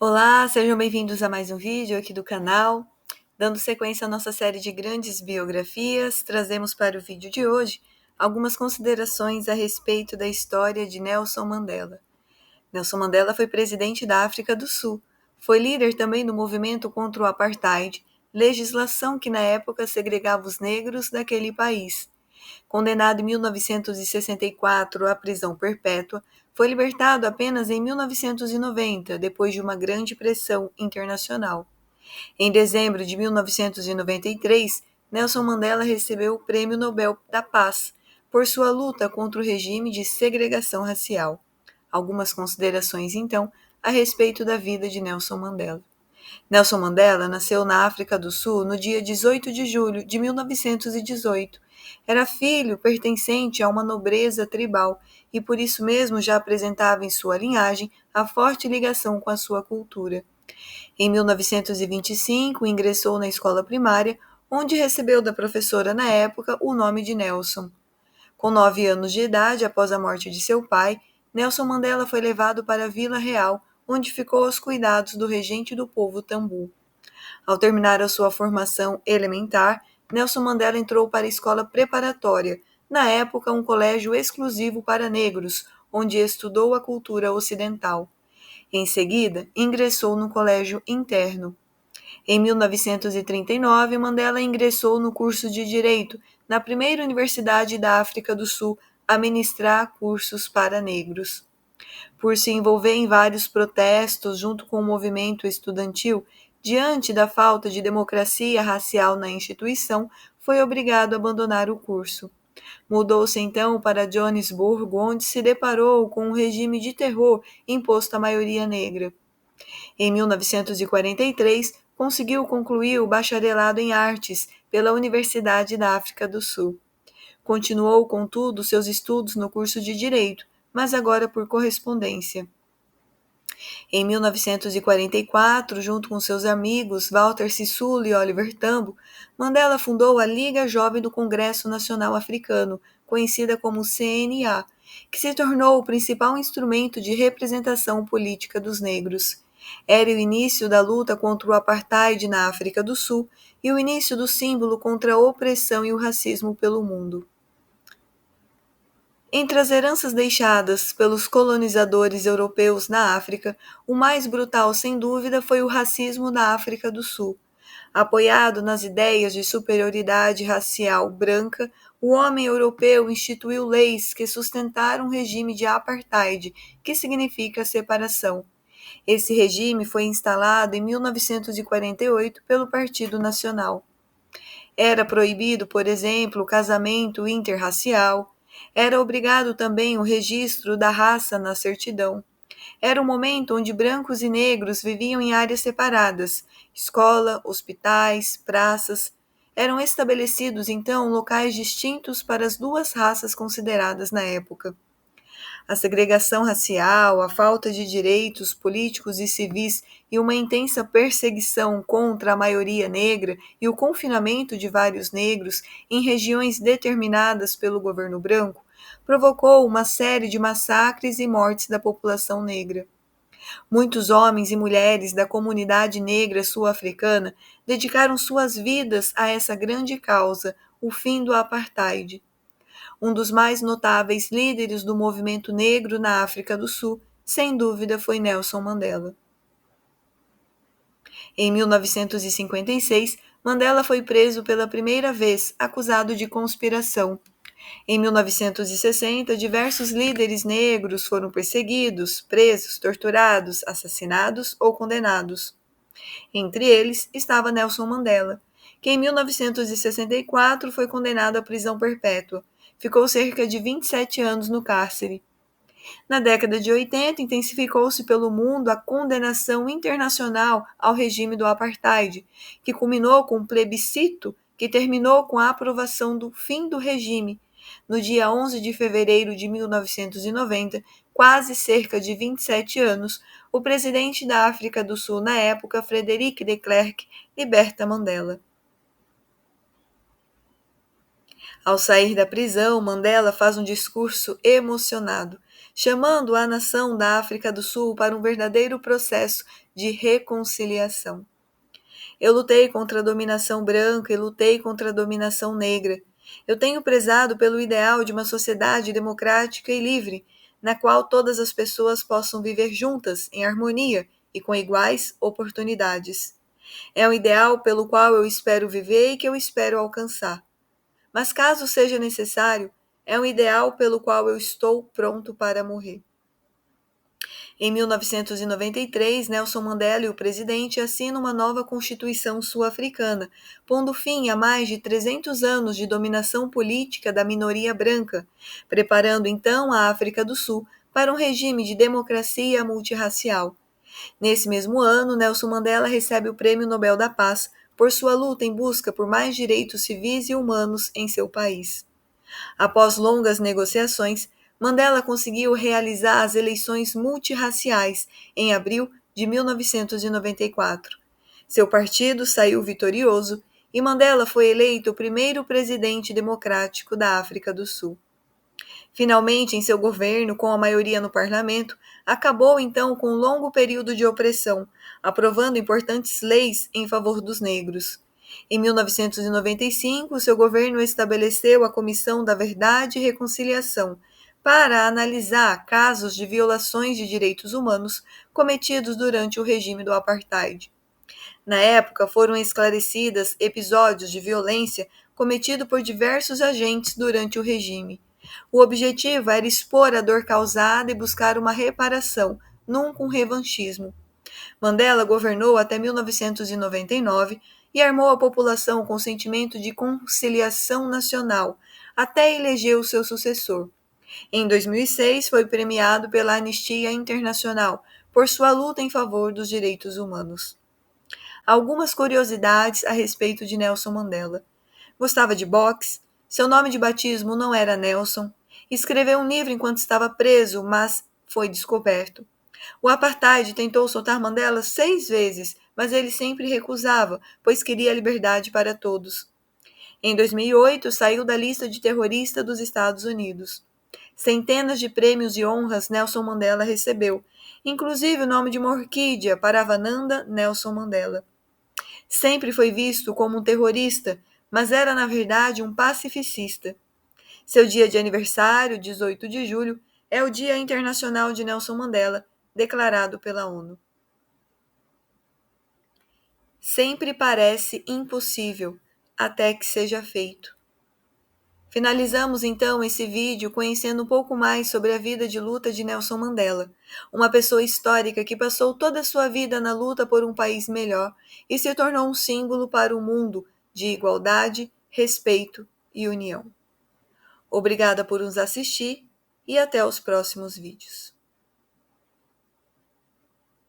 Olá, sejam bem-vindos a mais um vídeo aqui do canal. Dando sequência à nossa série de grandes biografias, trazemos para o vídeo de hoje algumas considerações a respeito da história de Nelson Mandela. Nelson Mandela foi presidente da África do Sul, foi líder também do movimento contra o apartheid, legislação que na época segregava os negros daquele país. Condenado em 1964 à prisão perpétua, foi libertado apenas em 1990, depois de uma grande pressão internacional. Em dezembro de 1993, Nelson Mandela recebeu o Prêmio Nobel da Paz por sua luta contra o regime de segregação racial. Algumas considerações, então, a respeito da vida de Nelson Mandela. Nelson Mandela nasceu na África do Sul no dia 18 de julho de 1918. Era filho pertencente a uma nobreza tribal e por isso mesmo já apresentava em sua linhagem a forte ligação com a sua cultura. Em 1925, ingressou na escola primária, onde recebeu da professora na época o nome de Nelson. Com 9 anos de idade, após a morte de seu pai, Nelson Mandela foi levado para a Vila Real, onde ficou aos cuidados do regente do povo Tambu. Ao terminar a sua formação elementar, Nelson Mandela entrou para a escola preparatória, na época um colégio exclusivo para negros, onde estudou a cultura ocidental. Em seguida, ingressou no colégio interno. Em 1939, Mandela ingressou no curso de Direito, na primeira universidade da África do Sul a ministrar cursos para negros. Por se envolver em vários protestos junto com o movimento estudantil, diante da falta de democracia racial na instituição, foi obrigado a abandonar o curso. Mudou-se então para Joanesburgo, onde se deparou com um regime de terror imposto à maioria negra. Em 1943, conseguiu concluir o bacharelado em artes pela Universidade da África do Sul. Continuou, contudo, seus estudos no curso de Direito, mas agora por correspondência. Em 1944, junto com seus amigos Walter Sisulu e Oliver Tambo, Mandela fundou a Liga Jovem do Congresso Nacional Africano, conhecida como CNA, que se tornou o principal instrumento de representação política dos negros. Era o início da luta contra o apartheid na África do Sul e o início do símbolo contra a opressão e o racismo pelo mundo. Entre as heranças deixadas pelos colonizadores europeus na África, o mais brutal, sem dúvida, foi o racismo na África do Sul. Apoiado nas ideias de superioridade racial branca, o homem europeu instituiu leis que sustentaram um regime de apartheid, que significa separação. Esse regime foi instalado em 1948 pelo Partido Nacional. Era proibido, por exemplo, o casamento interracial. Era obrigado também o registro da raça na certidão. Era um momento onde brancos e negros viviam em áreas separadas. Escola, hospitais, praças. Eram estabelecidos, então, locais distintos para as duas raças consideradas na época. A segregação racial, a falta de direitos políticos e civis e uma intensa perseguição contra a maioria negra e o confinamento de vários negros em regiões determinadas pelo governo branco provocou uma série de massacres e mortes da população negra. Muitos homens e mulheres da comunidade negra sul-africana dedicaram suas vidas a essa grande causa, o fim do apartheid. Um dos mais notáveis líderes do movimento negro na África do Sul, sem dúvida, foi Nelson Mandela. Em 1956, Mandela foi preso pela primeira vez, acusado de conspiração. Em 1960, diversos líderes negros foram perseguidos, presos, torturados, assassinados ou condenados. Entre eles estava Nelson Mandela, que em 1964 foi condenado à prisão perpétua. Ficou cerca de 27 anos no cárcere. Na década de 80, intensificou-se pelo mundo a condenação internacional ao regime do apartheid, que culminou com um plebiscito que terminou com a aprovação do fim do regime. No dia 11 de fevereiro de 1990, quase cerca de 27 anos, o presidente da África do Sul na época, Frederic de Klerk, liberta Mandela. Ao sair da prisão, Mandela faz um discurso emocionado. chamando a nação da África do Sul para um verdadeiro processo de reconciliação. Eu lutei contra a dominação branca e lutei contra a dominação negra. Eu tenho prezado pelo ideal de uma sociedade democrática e livre, na qual todas as pessoas possam viver juntas, em harmonia e com iguais oportunidades. É um ideal pelo qual eu espero viver e que eu espero alcançar. Mas caso seja necessário, é um ideal pelo qual eu estou pronto para morrer. Em 1993, Nelson Mandela e o presidente assinam uma nova Constituição sul-africana, pondo fim a mais de 300 anos de dominação política da minoria branca, preparando então a África do Sul para um regime de democracia multirracial. Nesse mesmo ano, Nelson Mandela recebe o Prêmio Nobel da Paz por sua luta em busca por mais direitos civis e humanos em seu país. Após longas negociações, Mandela conseguiu realizar as eleições multirraciais em abril de 1994. Seu partido saiu vitorioso e Mandela foi eleito o primeiro presidente democrático da África do Sul. Finalmente, em seu governo, com a maioria no parlamento, acabou então com um longo período de opressão, aprovando importantes leis em favor dos negros. Em 1995, seu governo estabeleceu a Comissão da Verdade e Reconciliação para analisar casos de violações de direitos humanos cometidos durante o regime do apartheid. Na época, foram esclarecidas episódios de violência cometidos por diversos agentes durante o regime. O objetivo era expor a dor causada e buscar uma reparação, nunca um revanchismo. Mandela governou até 1999 e armou a população com o sentimento de conciliação nacional, até eleger o seu sucessor. Em 2006, foi premiado pela Anistia Internacional por sua luta em favor dos direitos humanos. Algumas curiosidades a respeito de Nelson Mandela. Gostava de boxe, seu nome de batismo não era Nelson, escreveu um livro enquanto estava preso, mas foi descoberto. O apartheid tentou soltar Mandela 6 vezes, mas ele sempre recusava, pois queria a liberdade para todos. Em 2008, saiu da lista de terrorista dos Estados Unidos. Centenas de prêmios e honras Nelson Mandela recebeu, inclusive o nome de uma orquídea para Avananda Nelson Mandela. Sempre foi visto como um terrorista, mas era na verdade um pacificista. Seu dia de aniversário, 18 de julho, é o Dia Internacional de Nelson Mandela, declarado pela ONU. Sempre parece impossível, até que seja feito. Finalizamos então esse vídeo conhecendo um pouco mais sobre a vida de luta de Nelson Mandela, uma pessoa histórica que passou toda a sua vida na luta por um país melhor e se tornou um símbolo para o mundo de igualdade, respeito e união. Obrigada por nos assistir e até os próximos vídeos.